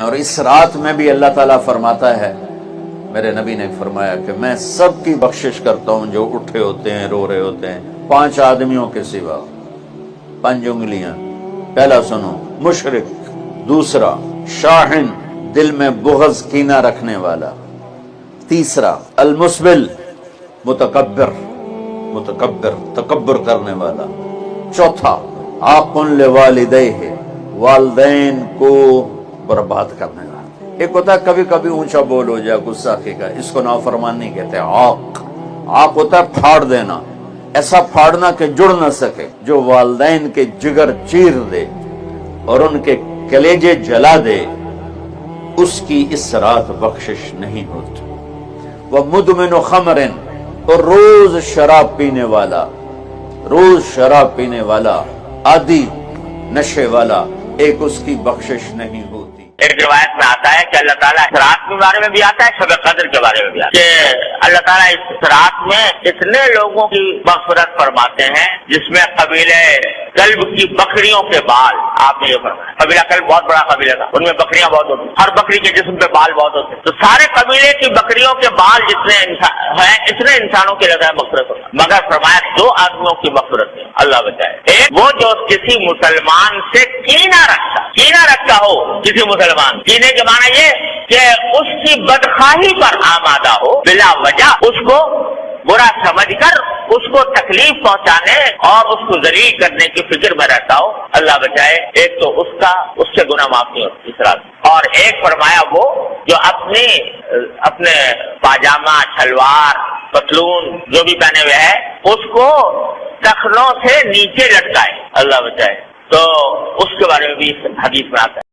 اور اس رات میں بھی اللہ تعالیٰ فرماتا ہے، میرے نبی نے فرمایا کہ میں سب کی بخشش کرتا ہوں جو اٹھے ہوتے ہیں، رو رہے ہوتے ہیں، 5 آدمیوں کے سوا، 5 انگلیاں۔ پہلا سنو، مشرک، دوسرا شاحن، دل میں بغض کینہ رکھنے والا، تیسرا المسبل، متکبر تکبر کرنے والا، چوتھا عاق لوالدیہ، والدین کو برباد کرنے والا۔ ایک ہوتا ہے کبھی کبھی اونچا بول ہو جائے گستاخی کا، اس کو نافرمانی کہتے ہیں۔ عاق ہوتا ہے پھاڑ دینا، ایسا پھاڑنا کہ جڑ نہ سکے، جو والدین کے جگر چیر دے اور ان کے کلیجے جلا دے، اس کی اس رات بخشش نہیں ہوتی۔ وہ مدمن خمر، اور روز شراب پینے والا، عادی نشے والا، ایک اس کی بخشش نہیں ہوتی۔ ایک روایت میں آتا ہے کہ اللہ تعالیٰ اس رات کے بارے میں بھی آتا ہے، شب قدر کے بارے میں بھی آتا ہے کہ اللہ تعالیٰ اس رات میں اتنے لوگوں کی مغفرت فرماتے ہیں جس میں قبیلہ کلب کی بکریوں کے بال، آپ نے یہ فرمایا، قبیلہ کلب بہت بڑا قبیلہ تھا، ان میں بکریاں بہت ہوتی، ہر بکری کے جسم پہ بال بہت ہوتے، تو سارے قبیلے کی بکریوں کے بال جتنے ہیں اتنے انسانوں کے لگا مغفرت ہوتا، مگر فرمایا 2 آدمیوں کی مغفرت ہے، اللہ بچائے۔ ایک وہ جو کسی مسلمان سے کینہ رکھتا ہو، کسی مسلمان، کینے کے معنی یہ کہ اس کی بدخواہی پر آمادہ ہو، بلا وجہ اس کو برا سمجھ کر اس کو تکلیف پہنچانے اور اس کو ذلیل کرنے کی فکر میں رہتا ہو، اللہ بچائے۔ ایک تو اس سے گناہ معاف نہیں ہوتی اس رات، اور ایک فرمایا وہ جو اپنے پاجامہ، شلوار، پتلون جو بھی پہنے ہوئے ہے اس کو ٹخنوں سے نیچے لٹکائے، اللہ بچائے، تو اس کے بارے میں بھی حدیث میں آتا ہے۔